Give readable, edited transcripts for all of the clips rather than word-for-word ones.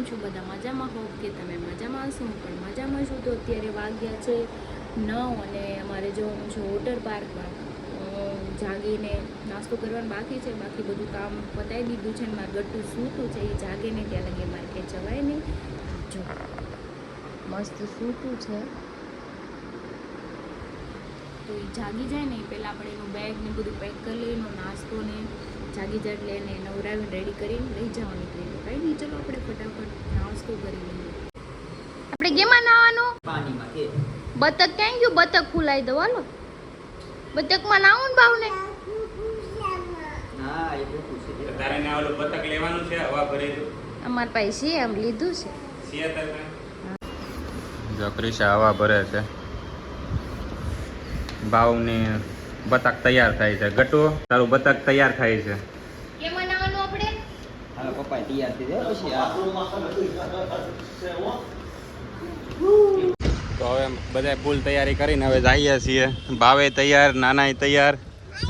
છો? બધા મજામાં હોપ કે તમે મજામાં હશો. હું પણ મજામાં છું. તો અત્યારે વાગ્યા છે 9 અને અમારે જવાનું છે વોટર પાર્કમાં. જાગીને નાસ્તો કરવાનું બાકી છે, બાકી બધું કામ પતાવી દીધું છે. મારું ગટ્ટું સૂતું છે, એ જાગે નહીં ત્યાં લગી માર્કેટ જવાય નહીં. જો મસ્ત સૂતું છે, તો એ જાગી જાય ને પહેલાં આપણે એનું બેગ ને બધું પેક કરી લઈએ, એનો નાસ્તો ને જાગી જાય એટલે એને નવરાવીને રેડી કરીને લઈ જવા નીકળીએ. કંઈ નહીં, ચલો આપણે ફટાફટ નાસ્તો કરી લઈએ. આપણે કેમાં નાવાનું? પાણીમાં કે બતક ક્યાં ગયું? બતક ફૂલાઈ દો હાલો. બતકમાં નાવું ને ભાવને. હા એ બધું છે. તારે ને ઓલું બતક લેવાનું છે, હવા ભરી દો. અમાર પાસે છે, એમ લીધું છે. સિયા તારે જો ક્રિશા હવા ભરે છે. ભાવની બતક તૈયાર થાય છે. ગટુ તારું બતક તૈયાર થાય છે. કેમાં નાવાનું આપણે? હા પપ્પા તૈયાર થઈ જાય પછી તો હવે બધા ફૂલ તૈયારી કરીને હવે જઈએ છીએ. ભાવે તૈયાર, નાનાય તૈયાર,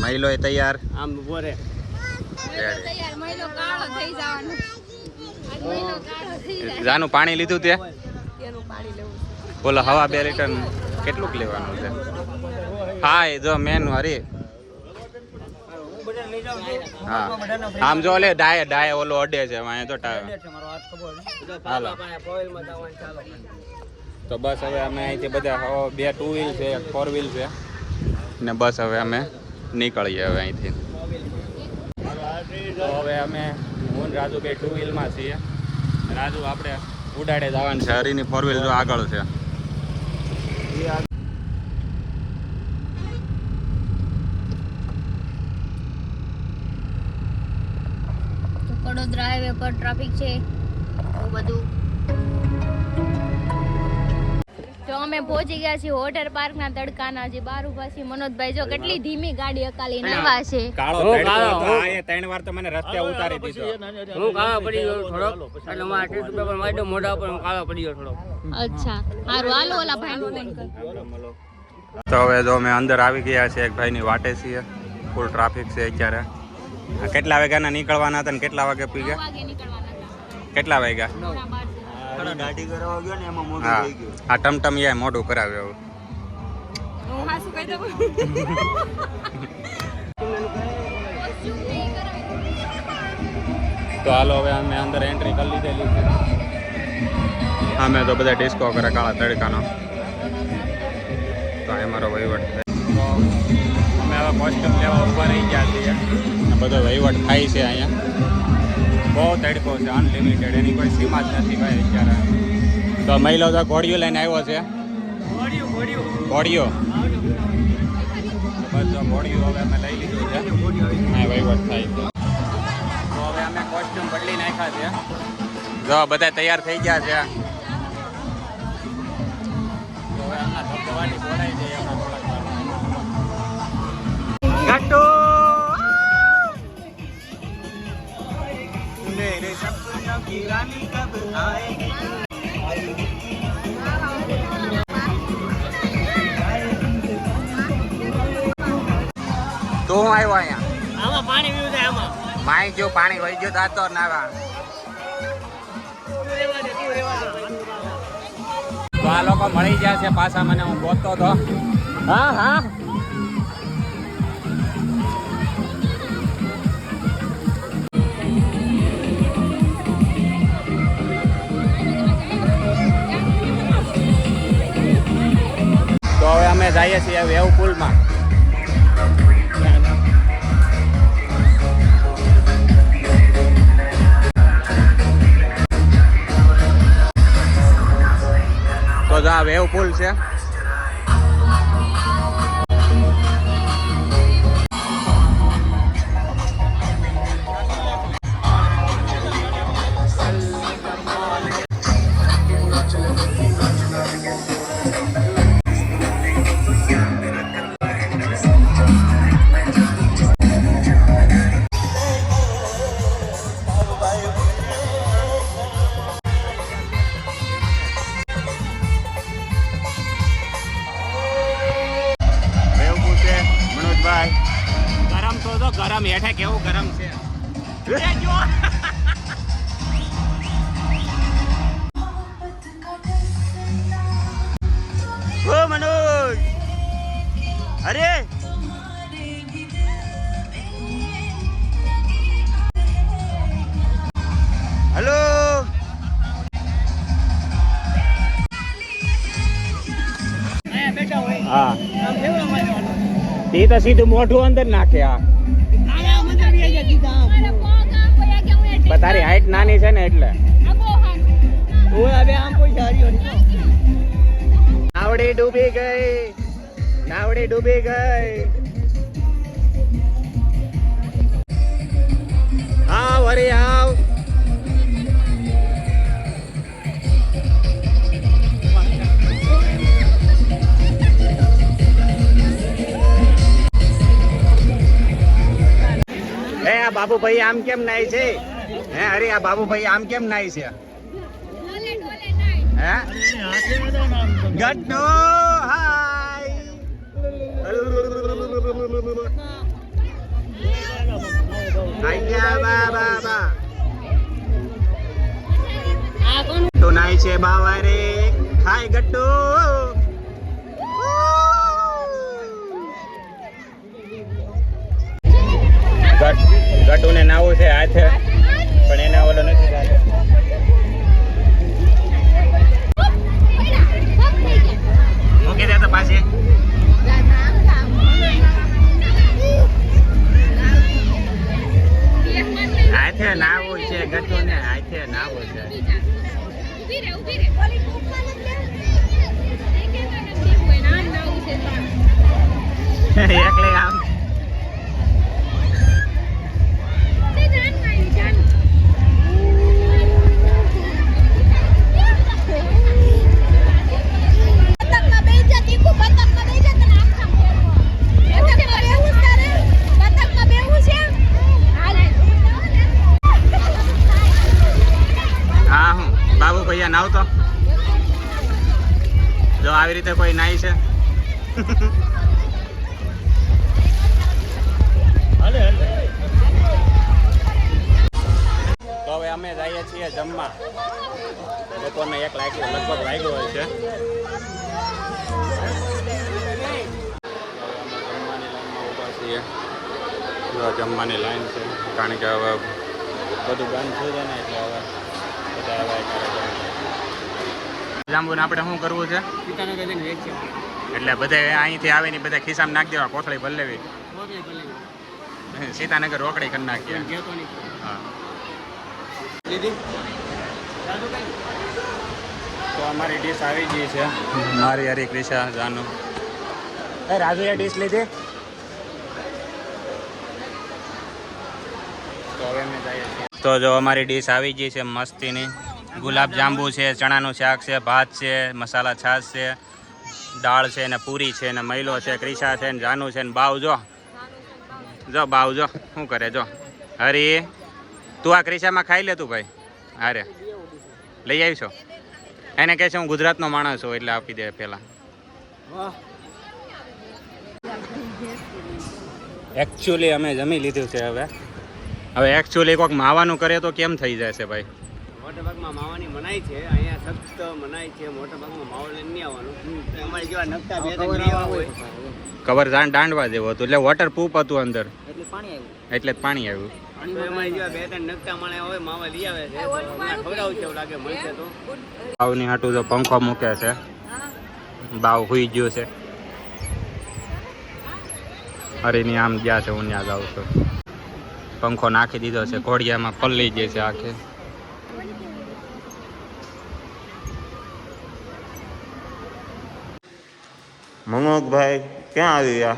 મહિલોય તૈયાર. આમ બોરે તૈયાર મહિનો કાળો થઈ જવાનો. આજ મહિનો કાળો થઈ જાય. જાનું પાણી લીધું તે એનું પાણી લેવું. બોલો હવા 2 લીટર કેટલું લેવાનું છે? હા એ જો મેન હરી હા આમ જો લે ડાય ઓલો અડે છે અહીંયા તો હાલો. તો બસ હવે અમે અહીંથી બધા 2 2 વ્હીલ છે, 1 4 વ્હીલ છે ને બસ હવે અમે નીકળીએ હવે અહીંથી. તો હવે અમે હું રાજુ 2 2 વ્હીલમાં છીએ. રાજુ આપણે ઉડાડે જવાનું છે. હરીની 4 વ્હીલ જો આગળ છે. વડોદરા હાઈવે પર ટ્રાફિક છે બહુ બધું. તો અમે પહોંચી ગયા છીએ વોટર પાર્ક ના તડકાના જે બાર ઉભા છે. મનોજભાઈ જો કેટલી ધીમી ગાડી અકાલીને આવ્યા છે. કાળો તડકો હતો. આ 3 વાર તો મને રસ્તે ઉતારી દીધો. હું કાળો પડી ગયો થોડો, એટલે મારા ટીશ્યુ પેપર માર્યો મોઢા પર, કાળો પડી ગયો થોડો. અચ્છા હારું, હાલો ઓલા ભાઈ નું ફોન કર. તો હવે જો અમે અંદર આવી ગયા છે. એક ભાઈની વાટે છીએ. ફૂલ ટ્રાફિક છે અત્યારે. કેટલા વાગ્યાના નીકળવાના હતા ને કેટલા વાગે પી ગયા? 9 વાગે નીકળવાના હતા. કેટલા વાગ્યા? દાઢી કરાવવા ગયો ને એમાં મોઢું હા થઈ ગયું. આ ટમટમ યાર મોઢું કરાવ્યો. હું હાસુ કહી દઉં. તો હાલો હવે અમે અંદર એન્ટ્રી કરી લીધેલી છે. અમે તો બધા ડિસ્કો કરે કાળા તડકાનો. તો એ મારો વહીવટ છે. તો અમે હવે કોસ્ટ્યુમ લેવા ઊભા રહી ગયા છીએ. બધો વહીવટ થાય છે અહીંયા. બહુ તડકો છે, અનલિમિટેડ, એની કોઈ સીમા જ નથી ભાઈ અત્યારે. તો મહિલો તો ઘોડિયો લઈને આવ્યો છે. ઘોડિયો બસ જો ઘોડિયું હવે અમે લઈ લીધું છે. હા વહીવટ થાય છે. તો હવે અમે કોસ્ટ્યુમ બદલી નાખ્યા છે. જો બધા તૈયાર થઈ ગયા છે. તો હવે આમના ધબધબાટી બોલાઈ જાય હમણાં થોડાક વાર. ઘાટો मेरे सपनों की रानी कब आएगी? તો હું આવ્યો અહીંયા. આમાં પાણી પીવું છે આમાં. માઈ જો પાણી વહી ગયો તાતો નાવા. તો આ લોકો મળી ગયા છે પાછા. મને હું ગોતતો હતો. હા હા તો હવે અમે જઈએ છીએ વેવ પુલમાં. તો આ વેવ પુલ છે. ગરમ હેઠે કેવું ગરમ છે. એ તો સીધું મોઢું અંદર નાખે આ પણ તારી હાઈટ નાની છે ને એટલે નાવડી ડૂબી ગઈ નાવડી ડૂબી ગઈ આવ અરે આવ એ આ બાબુભાઈ આમ કેમ નાય છે હે અરે આ બાબુભાઈ આમ કેમ નાય છે હે ગટ્ટો હાય આયા બાબા બા તો નાય છે બાવારે હાય ગટ્ટો ગટુ ને નાવું છે હાથે પણ એને ઓલો નથી થતો મૂકી દે તો પાછી હાથે નાવું છે ગટુ ને હાથે નાવું છે એકલે આમ નાવ તો જો આવી રીતે કોઈ નાઈ છે તો હવે અમે જઈએ છીએ જમવા બપોરને 1 લાગ્યો લગભગ વાગ્યો હોય છે જમવાની લાઈન છે કારણ કે હવે બધું બંધ થઈ જાય ને એટલે હવે જાંબુ આપણે શું કરવું છે એટલે બધા અહીંથી આવે ને બધા ખિસ્સામાં નાખી દેવા કોથળી ભરી લેવી સીતાનગર રોકડી કરી નાખીએ હા તો અમારી ડીશ આવી ગઈ છે મારી હરી ક્રિશા જાનુ રાજુએ ડીશ લીધી તો હવે અમે જઈએ છીએ તો જો અમારી ડીશ આવી ગઈ છે મસ્તીની ગુલાબ જાંબુ છે ચણાનું શાક છે ભાત છે મસાલા છાશ છે દાળ છે ને પૂરી છે ને મૈલો છે ક્રિશા છે ને જાનુ છે ને બાવ જો બાવ જો શું કરે જો હરી તું આ ક્રિશામાં ખાઈ લે તું ભાઈ અરે લઈ આવીશો એને કહે છે હું ગુજરાતનો માણસ છું એટલે આપી દે પેલા એકચ્યુઅલી અમે જમી લીધું છે હવે એકચ્યુઅલી કોઈક માવાનું કરે તો કેમ થઈ જાય છે ભાઈ મોટા ભાગમાં માવાની મનાઈ છે અહીંયા સખ્ત મનાઈ છે મોટા ભાગમાં માવો લઈને નહીં આવવાનું અમારી જેવા નકટા બે હોય કવર દાંડવા જેવો હતું એટલે વોટર પ્રૂફ હતું અંદર એટલે જ પાણી આવ્યું અમારી જેવા 2-3 નકટા માણે હોય માવા લઈ આવે છે ખવડાવું છે એવું લાગે મળશે તો બાવની હાટું તો પંખો મૂકે છે બાવ હુઈ ગયો છે હરીની આમ ગયા છે હું ત્યાં જાઉં છું પંખો નાખી દીધો છે ઘોડિયામાં પલ્લી જાય છે આખે મનોજભાઈ ક્યાં આવી ગયા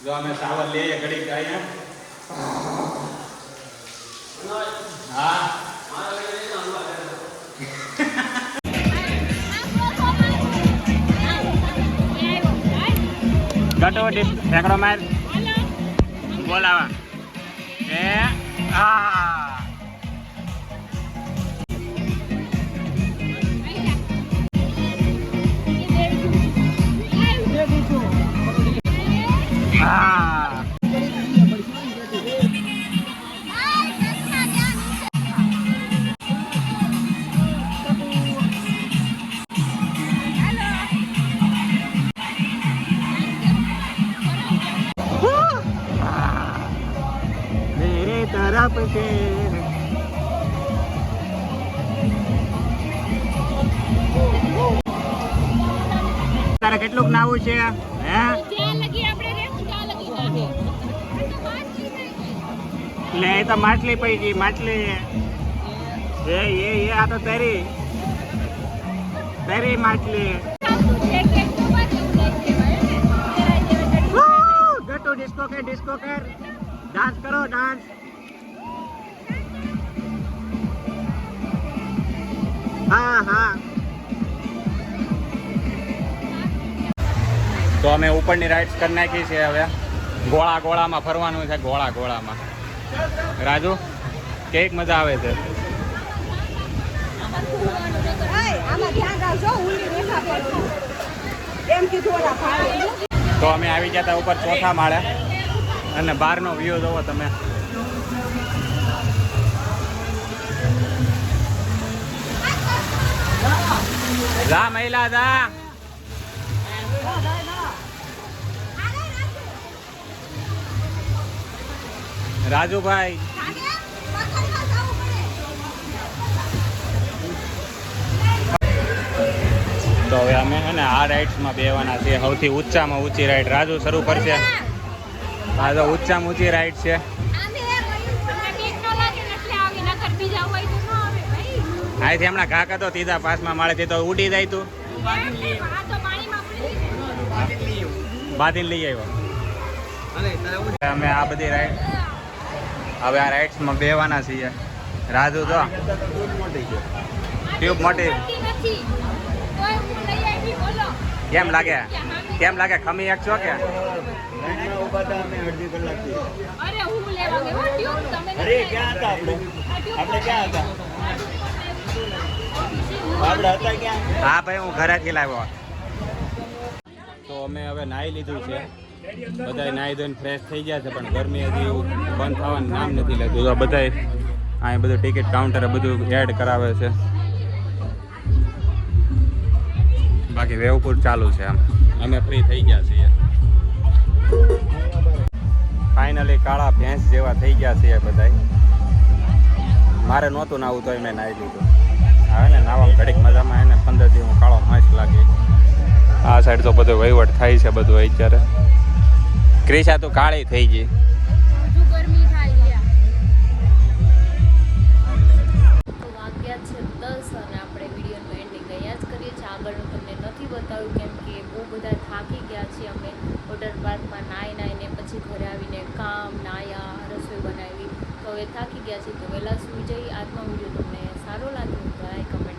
જો અમે સાવર લઈએ ઘડી ગયા હા ગટો ઠેકડો માર બોલાવા એ હા तरफ से તારે કેટલુંક નાવું છે હે લે એ તો માટલી પડી ગઈ માટલી એ આ તો તેરી માટલી ગટુ ડિસ્કો કર ડાન્સ કરો ડાન્સ હા તો અમે ઉપરની રાઇડ્સ કરી નાખી છે હવે ગોળામાં ફરવાનું છે ગોળામાં રાજુ કેક મજા આવે છે તો અમે આવી ગયા હતા ઉપર ચોથા માળે અને બહારનો વ્યૂ જોવો તમે જા મહિલા જા રાજુભાઈ તો હવે અમે છે ને આ રાઇડ્સમાં બેવાના છીએ સૌથી ઊંચામાં ઊંચી રાઇડ રાજુ શરૂ કરશે આ તો ઊંચામાં ઊંચી રાઇડ છે અહીંથી હમણાં ઘાક હતો ત્રીજા પાસમાં માળે તો ઉડી જાય તું બાંધીને લઈ આવ્યો અમે આ બધી રાઇડ હવે આ રાઇડ્સમાં બેવાના છીએ રાજુ તો ટ્યુબ મોટી કેમ લાગે ખમી એક છો કે હા ભાઈ હું ઘરેથી લાવ્યો તો અમે હવે નાહી લીધું છે બધા નાહી ધોઈને ફ્રેશ થઈ ગયા છે પણ ગરમી હજી બંધ થવાનું નામ નથી લેતું તો બધા અહીં બધું ટિકિટ કાઉન્ટરે બધું એડ કરાવે છે બાકી વેવપુર ચાલુ છે આમ અમે ફ્રી થઈ ગયા છીએ ફાઇનલી કાળા ભેંસ જેવા થઈ ગયા છીએ બધા મારે નહોતું નાવું તોય મેં નાહી લીધું હવે ને નાવામાં ઘડીક મજામાં એને 15 દી હું કાળો મસ્ત લાગે આ સાઈડ તો બધો વહીવટ થાય છે બધું અત્યારે ક્રિશા તું કાળી થઈ ગઈ વાગ્યા છે 10 અને આપણે વિડીયોનું એન્ડિંગ અહીંયા જ કરીએ છીએ આગળનું તમને નથી બતાવ્યું કેમ કે બહુ બધા થાકી ગયા છીએ અમે વોટર પાર્કમાં નાઈને પછી ઘરે આવીને કામ નાયા રસોઈ બનાવી તો હવે થાકી ગયા છીએ તો વહેલા સૂઈ જઈ આજનો વિડીયો તમને સારો લાગ્યો તો લાઈક કમેન્ટ